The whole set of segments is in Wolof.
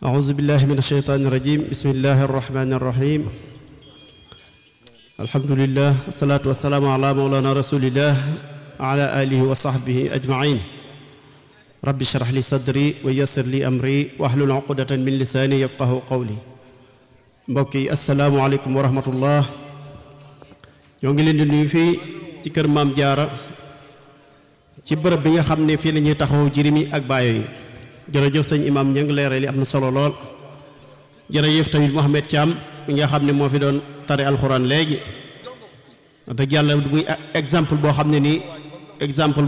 أعوذ بالله من الشيطان الرجيم بسم الله الرحمن الرحيم الحمد لله والصلاة والسلام على مولانا رسول الله وعلى آله وصحبه أجمعين رب اشرح لي صدري ويسر لي أمري واحلل عقدة من لساني يفقه قولي mbokki asalaamaaleykum wa rahmatullah ñoo ngi leen di nuyu fii ci kër Maam Jaara ci bërëb bi nga xam ne fii la ñuy taxaw jirim yi ak baayo yi jërëjëf sëñ imam ña ngi leeral li am na solo lool jërëjëf tamit Mohamed Thiam mi nga xam ne moo fi doon tari alxuraan léegi dëgg yàlla muy exemple boo xam ne nii exemple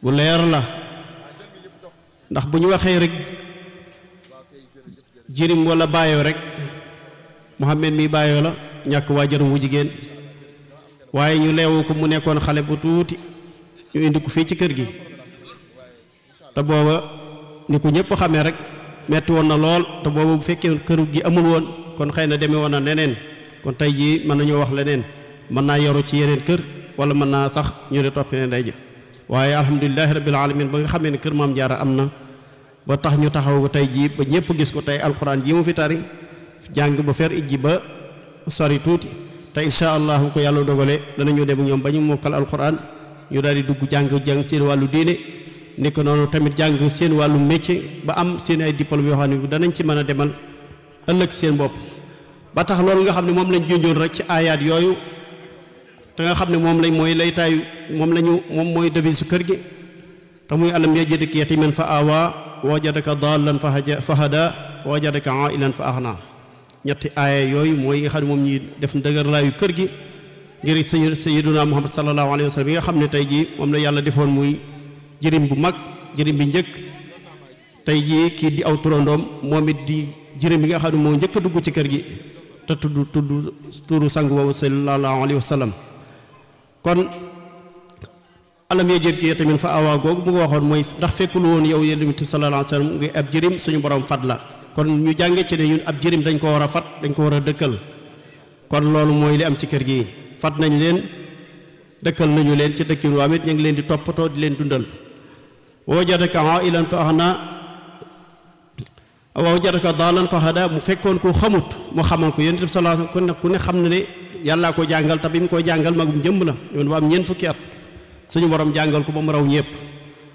bu leer la ndax bu ñu waxee rek jirim wala baayoo rek Mohamed mi baayoo la ñàkk waajuram wu jigéen waaye ñu leewu ko mu nekkoon xale bu tuuti ñu indi ko fii ci kër gi te booba ni ko ñëpp xamee rek metti woon na lool te booba bu fekkee kër gi amul woon kon xëy na demee woon na neneen kon tey jii mën nañoo wax leneen mën naa yoru ci yeneen kër wala mën naa sax ñu de topp ne ndey ja waaye alhamdulilahi rabbil alamin ba nga xamee ne kër Maam Jaara am na ba tax ñu taxaw ko tey jii ba ñëpp gis ko tey alxuraan ji mu fi tari jàng ba fer ijji ba sori tuuti te incha allah ko yàlla dogale danañu dem ñoom ba ñu mokkal alxuraan ñu daal di dugg jàng seen wàllu diine ni ko noonu tamit jàng seen wàllu métier ba am seen ay diplôme yoo xam ne danañ ci mën a demal ëllëg seen bopp ba tax loolu nga xam ne moom lañ junjoon rek ci aayaat yooyu te nga xam ne moom lañ mooy lay taayu moom mooy devise su kër gi te muy alam yajidka yatiman fa awa wajadaka dallan fa hada wajadaka ailan fa aghna ñetti aaya yooyu mooy nga xam ne moom ñi def ndëgër laayu kër gi ngir sayyiduna Muhammad sallallahu alayhi wa sallam yi nga xam ne tey jii moom la yàlla defoon muy jirim bu mag jirim bi njëkk tey jii kii di aw turandoom moom it di jirim bi nga xam ne moo njëkk a dugg ci kër gi te tudd turu sang boobu sallallahu alayhi wa sallam kon alam yajidka yatiman fa awaa googu mu nga waxoon mooy ndax fekkul woon yow yonent bi sallallahu alayhi wa sallam nga ab jirim suñu borom fat la kon ñu jànge ci ne ñun ab jirim dañ ko war a fat dañ ko war a dëkkal kon loolu mooy li am ci kër gi fat nañ leen dëkkal nañu leen ci dëkkin waa mit ñu ngi leen di toppatoo di leen dundal wajadaka ailan fa aghna wajadaka dalan fa hada mu fekkoon ko xamut mu xamal ko yonent bi sallallahu alayhi wa sallam ku ne xam na ne yàllaa ko jàngal te bi mu koy jàngal magum jëmm la yoon ba am ñeent fukki at suñu borom jàngal ko ba mu raw ñëpp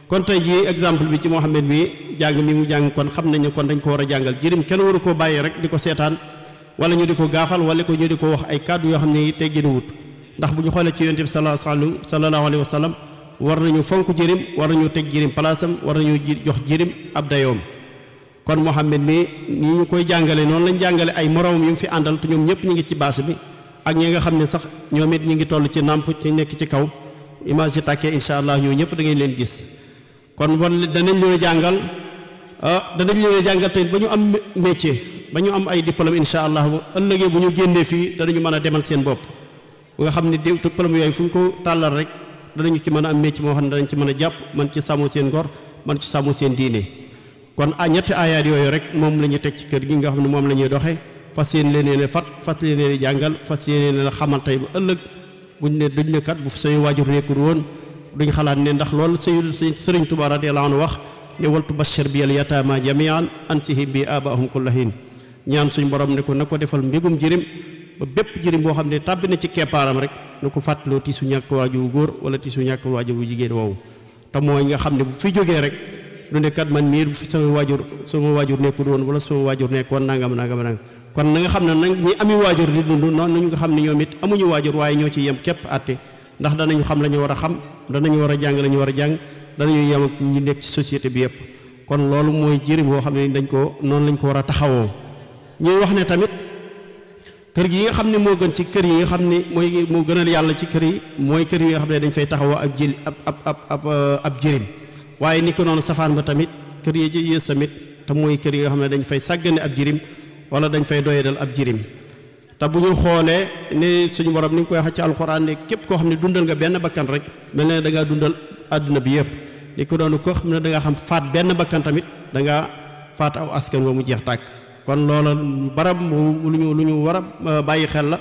kon tey jii exemple bi ci Mohamed mi jàng mi mu jàng kon xam nañu kon dañ ko war a jàngal jirim kenn waru koo bàyyi rek di ko seetaan wala ñu di ko gaafal wala ko ñu di ko wax ay kàddu yoo xam ne tegginu wut ndax bu ñu xoolee ci yonent bi sallallahu alayhi wa sallam war nañu fonk jirim war nañu teg jirim palaasam war nañu jox jirim ab dayoom kon Mohamed mi ni ñu koy jàngale noonu lañ jàngale ay moroomam yu ngi fi àndal te ñoom ñëpp ñu ngi ci baas bi ak ñi nga xam ne sax ñoom it ñu ngi toll ci nàmp ci nekk ci kaw image yi tàkkee incha allah ñoo ñëpp da ngeen leen gis kon wan danañ leen jàngal tamit ba ñu am métier ba ñu am ay diplôme incha allah ëllëgee bu ñu génnee fii danañu mën a demal seen bopp bu nga xam ne diplôme yooyu fu ñu ko tàllal rek danañu ci mën a am métier moo xam ne danañ ci mën a jàpp man ci sàmmu seen ngor man ci sàmmu seen diine kon ñetti aayaat yooyu rek moom la ñu teg ci kër gi nga xam ne moom la ñuy doxee fas yéene leen fat fas yéene leen jàngal fas yéene leen xamal tey ba ëllëg buñ ne duñ ne kat bu say waajur nekkul woon duñ xalaat ne ndax loolu sëriñ Tuubaa radiyallaahu anhu wax ne waltu bashir bi al yataama jamian ansihim bi abaahum kullahin ñaan suñ borom ne ko na ko defal mbégum jirim ba bépp jirim boo xam ne tàbbi na ci keppaaram rek na ko fàttaloo tiisu ñàkk waajur wu góor wala tiisu ñàkk waajur wu jigéen woowu te mooy nga xam ne bu fi jógee rek du ne kat man mii bu fi sama waajur nekkul woon wala sama waajur nekkoon nangam kon na nga xam ne nag ñi ami waajur di dund noonu nañu nga xam ne ñoom it amuñu waajur waaye ñoo ci yem képp àtte ndax danañu xam la ñu war a xam danañu war a jàng la ñu war a jàng danañu yem ak ñi nekk ci société bi yëpp kon loolu mooy jirim boo xam ne noonu lañ ko war a taxawoo ñuy wax ne tamit kër gi nga xam ne moo gën ci kër yi nga xam ne moo gënal yàlla ci kër yi mooy kër yi nga xam ne dañ fay taxawoo ab jirim waaye ni ko noonu safaan ba tamit kër yi yées tamit te mooy kër yi nga xam ne dañ fay sàggane ab jirim wala dañ fay doyadal ab jirim te bu ñu xoolee ne suñu borom ni nga koy wax ci alxuraan ne képp koo xam ne dundal nga benn bakkan rek mel ne da ngaa dundal àdduna bi yëpp ni ko doon koo xam ne da nga xam faat benn bakkan tamit da ngaa faat aw askan wa mu jeex tàkk kon loola barab lu ñu war a bàyyi xel la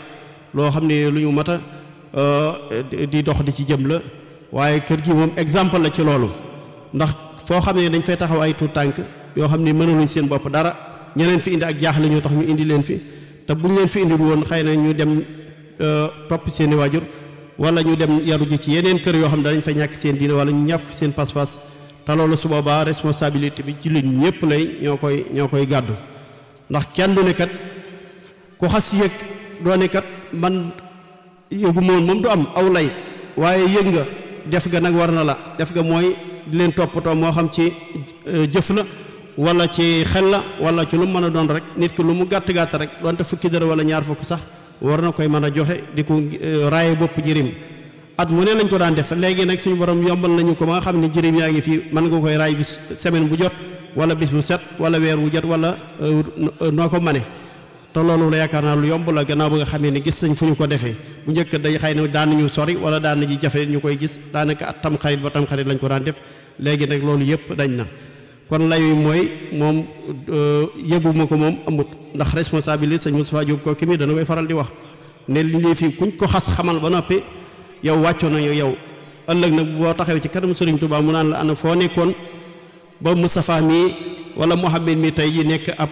loo xam ne lu ñu mat a di dox di ci jëm la waaye kër gi moom exemple la ci loolu ndax foo xam ne dañ fay taxaw ay tuut tànk yoo xam ne mënaluñ seen bopp dara ñeneen fi indi ak jaaxle ñoo tax ñu indi leen fi te buñ leen fi indi woon xëy na ñu dem topp seeni waajur wala ñu dem yaru ji ci yeneen kër yoo xam ne dañ fa ñàkk seen diine wala ñu ñaf seen pas-pas te loolu su boobaa responsabilité bi jullit ñëpp lay ñoo koy gàddu ndax kenn du ne kat ku xas yëg doone kat man yëgu moom du am aw lay waaye yëg nga def ga nag war na la def ga mooy di leen toppatoo moo xam ci jëf la wala ci xel la wala ci lu mu mën a doon rek nit ki lu mu gàtt gàtt rek doonte fukki dara wala ñaar fukk sax war na koy mën a joxe di ko raaye bopp jirim at mu ne lañ ko daan def léegi nag suñu borom yombal nañu ko ba nga xam ne jirim yaa ngi fii mën nga koy raay bis semaine bu jot wala bis bu set wala weer wu jot wala noo ko mane te loolu la yaakaar naa lu yomb la gannaaw ba nga xamee ne gis nañ fu ñu ko defee bu njëkk day xëy na daan nañu sori wala daan nañu jafe ñu koy gis daanaka at tam xarit ba tam xarit lañ ko daan def léegi nag loolu yëpp dañ na kon layu mooy moom yëguma ko moom amut ndax responsabilité sëñ Moustapha Diop ko ki mi dana koy faral di wax ne lii fii kuñ ko xas xamal ba noppi yow wàccoo nañu yow ëllëg nag boo taxawee ci kanamu Sëriñ Tuubaa mu naan la ana foo nekkoon ba Moustapha mii wala Mouhamed mi tey ji nekk ab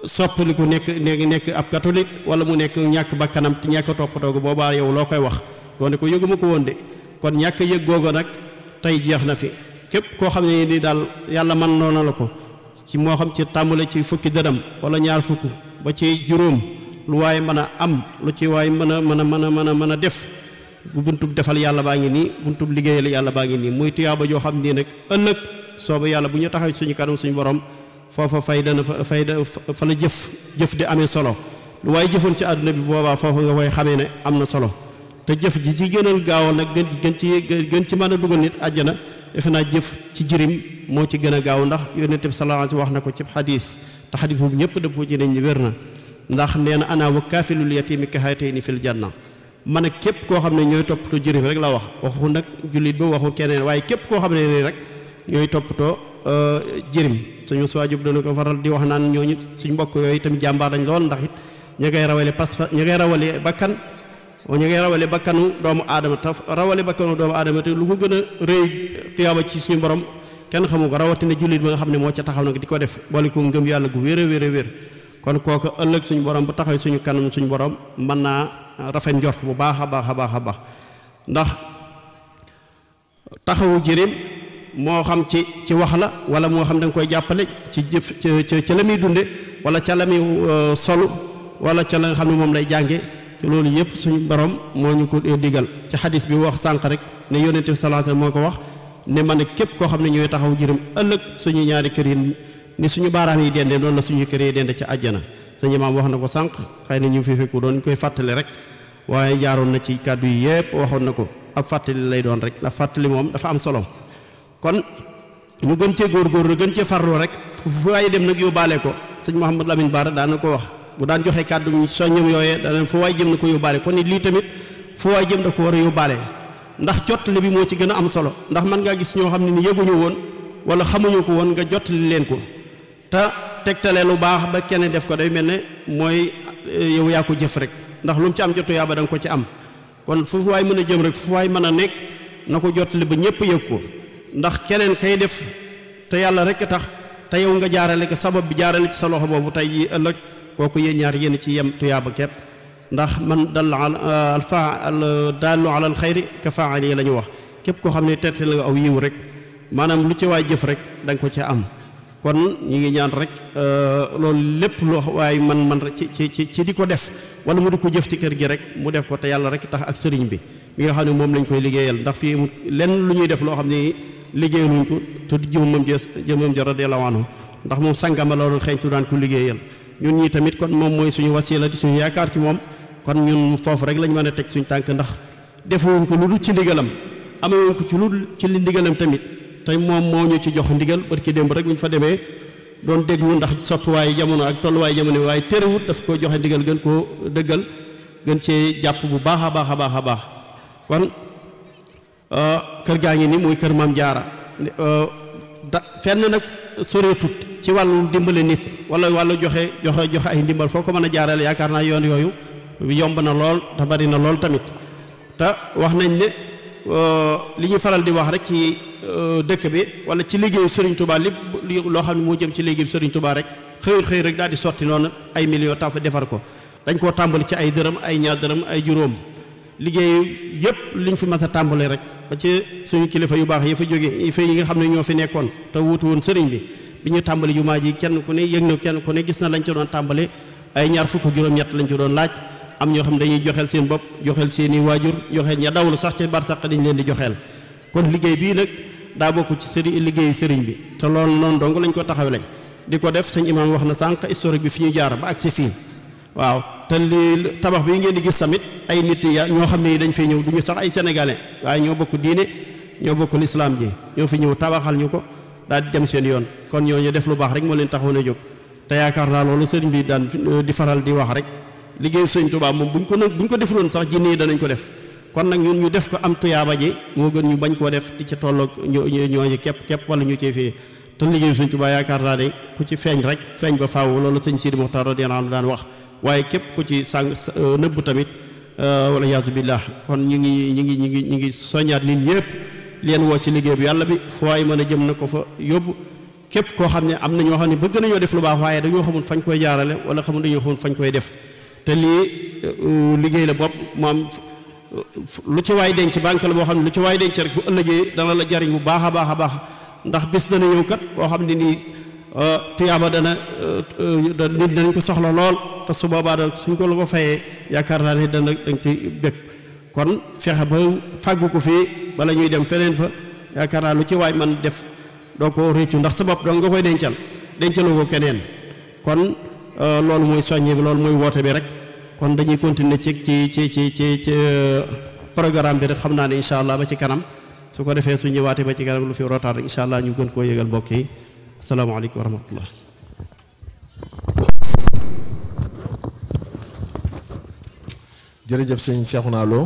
soppaliku nekk ab catholique wala mu nekk ñàkk bakkanam te ñàkk toppatoo boobaa yow loo koy wax doone ko yëguma ko woon de kon ñàkk yëg googu nag tey jeex na fi képp koo xam ne ni daal yàlla man noona la ko ci moo xam ci tàmbale ci fukki dërëm wala ñaar fukk ba ci juróom lu waaye mën a am lu ci waaye mën a def bu buntub defal yàlla baa ngi nii buntub liggéeyal yàlla baa ngi nii muy tuyaaba joo xam nii nag ëllëg sooba yàlla bu ñu taxaw suñu kanam suñu borom foofa fa la jëf di amee solo lu waaye jëfoon ci àdduna bi boobaa foofa nga koy xamee ne am na solo te jëf ji ci gënal gaawal nag gën ci mën a dugal nit àjjana defe naa jëf ci jirim moo ci gën a gaaw ndax yonent bi sallallahu alayhi wa sallam wax na ko ci xadiis te xadiis boobu ñëpp dëppoo ci nañ wér na ndax nee na ana wa kaafilul yatiimi ka haatayni fil janna man ak képp koo xam ne ñooy toppatoo jirim rek la wax waxu nag jullit ba waxu keneen waaye képp koo xam ne nii rek ñooy toppatoo jirim suñu suwaajub dana ko faral di wax naan ñooñu suñ mbokk yooyu tamit jàmbaar dañ lool ndax it ña ngay rawale ña ngay rawale bakkan ña ngay rawale bakkanu doomu aadama te rawale bakkanu doomu aadama te lu ko gën a rëy tuyaaba ci suñu borom kenn xamu ko rawatina jullit ba nga xam ne moo ca taxaw nag di ko def boole ko ngëm yàlla gu wér a wér a wér kon kooku ëllëg suñu borom bu taxaw suñu kanam suñu borom mën naa rafet njort bu baax a baax a baax a baax ndax taxawu jirim moo xam ci wax la wala moo xam da nga koy jàppale ci jëf ca la muy dunde wala ca la muy solu wala ca la nga xam ne moom lay jànge te loolu yëpp suñu borom moo ñu ko digal ci xadis bi wax sànq rek ne yonent bi sallallahu alayhi wasallam moo ko wax ne man képp koo xam ne ñooy taxaw jirim ëllëg suñu ñaari kër yi ni suñu baaraam yi dende noonu la suñu kër yi dende ca àjjana sëñ maam wax na ko sànq xëy na ñu fi fekku doon koy fàttali rek waaye jaaroon na ci kàddu yi yëpp waxoon na ko ab fàttali lay doon rek ndax fàttali moom dafa am solo kon ñu gën cee góorgóorlu gën cee farlu rek fu waaye dem nag yóbbaale ko sëñ Mouhamadou Lamine Bara daan na ko wax bu daan joxe kàddu soññam yooyee dana fu waay jëm na ko yóbbaale kon ni lii tamit fu waay jëm da ko war a yóbbaale ndax jottali bi moo ci gën a am solo ndax man ngaa gis ñoo xam ne ni yëguñu woon wala xamuñu ko woon nga jottali leen ko te tegtale lu baax ba kenn def ko day mel ne mooy yow yaa ko jëf rek ndax lu mu ci am jotu yaa ba da nga ko ci am kon fu waay mën a jëm rek fu waay mën a nekk na ko jottali ba ñëpp yëg ko ndax keneen kay def te yàlla rek tax te yow nga jaarale ko sabab bi jaarale ci sa loxo boobu tey jii ëllëg kooku yéen ñaar yéen ci yem tuyaaba képp ndax man dal al daallu ala al xayri ka faali yi la ñu wax képp koo xam ne terte la nga aw yiw rek maanaam lu ci waay jëf rek da nga ko ca am kon ñi ngi ñaan rek loolu lépp loo waaye man rek ci di ko def wala mu di ko jëf ci kër gi rek mu def ko te yàlla rek tax ak sëriñ bi mi nga xam ne moom lañ koy liggéeyal ndax fii lenn lu ñuy def loo xam ne liggéeyaluñ ko te jëmam ja radiyallahu anhu ndax moom sàngama la doon xeeñtu daan ko liggéeyal ñun ñii tamit kon moom mooy suñu wasila di suñu yaakaar ci moom kon ñun foofu rek lañ mën a teg suñu tànk ndax defewuñ ko lu dul ci ndigalam amewuñ ko ci li ndigalam tamit tey moom moo ñu ci jox ndigal barki démb rek bu ñu fa demee doon déglu ndax soppiwaayu jamono ak tolluwaayu jamono waaye terewut daf ko joxe ndigal gën koo dëggal gën cee jàpp bu baax a baax a baax a baax kon kër gaa ngi ni muy kër Maam Jaara fenn nag soreetut ci wàllu dimbale nit wala wàllu joxe ay ndimbal foo ko mën a jaarale yaakaar naa yoon yooyu yomb na lool te bari na lool tamit te wax nañ ne li ñu faral di wax rek ci dëkk bi wala ci liggéeyu Serigne Touba lépp loo xam ne moo jëm ci liggéeyu Serigne Touba rek xëy rek daal di sotti noonu ay millions taw fa defar ko dañ koo tàmbali ci ay dërëm ay ñaar dërëm ay juróom liggéey yëpp liñ fi mas a tàmbali rek ba ci suñu kilifa yu baax yi fa jóge yi nga xam ne ñoo fi nekkoon te wuutu woon sëriñ bi ñu tàmbali jumaa ji kenn ku ne yëg na kenn ku ne gis na lañ ci doon tàmbali ay ñaar fukk juróom-ñett lañ ci doon laaj am ñoo xam ne dañuy joxeel seen bopp joxeel seeni waajur joxeel ña dawlu sax ci barsàq dañ leen di joxeel kon liggéey bii nag daa bokk ci liggéeyu sëriñ bi te loolu noonu dong lañ ko taxawle di ko def sëñ imaam wax na sànq historique bi fi ñu jaar ba ak si fii waaw te li tabax bi ngeen di gis tamit ay nit ya ñoo xam ne dañ fay ñëw duñu sax ay sénégalais waaye ñoo bokk diine ñoo bokk lislaam ji ñoo fi ñëw tabaxal ñu ko daal di dem seen yoon kon ñooñu def lu baax rek moo leen taxawoon a jóg te yaakaar naa loolu sëriñ bi daan di faral di wax rek liggéeyu sëñ Tuubaa moom buñ ko defuloon sax jinne yi danañ ko def kon nag ñun ñu def ko am tuyaaba ji moo gën ñu bañ koo def di ca tolloog ñooñu képp wala ñu cee fii te liggéeyu sëñ Tuubaa yaakaar naa de ku ci feeñ rek feeñ ba faaw loolu sëñ Sidi Muxtaar radiyallaahu anhu daan wax waaye képp ku ci sàng nëbb tamit wala yaasu billah kon ñu ngi soññaat nit ñëpp leen woo ci liggéey bi yàlla bi fu waay mën a jëm na ko fa yóbbu képp koo xam ne am na ñoo xam ne bëgg nañoo def lu baax waaye dañoo xamul fañ koy jaarale wala xamul dañoo xamul fañ koy def te lii liggéey la bopp moom lu ci waay denc banque la boo xam ne lu ci waay denc rek bu ëllëgee dana la jariñ bu baax a baax ndax bis dana ñëw kat boo xam ne nii tuyaaba nit danañ ko soxla lool te su boobaa da suñ ko la ko fayee yaakaar naa ne danga ci bëgg kon fexe ba fàggu ko fii bala ñuy dem feneen fa yaakaar naa lu ci waay man def doo ko réccu ndax sa bopp doo nga koy dencaloo ko keneen kon loolu mooy soññe bi loolu mooy woote bi rek kon dañuy continuer ci programme bi rek xam naa ne incha allah ba ci kanam su ko defee su ñëwaatee ba ci kanam lu fi rotaat rek incha allah ñu gën koo yëgal mbokk yi asalaamaaleykum wa rahmatullah. jërëjëf sëñ Cheikhouna Lo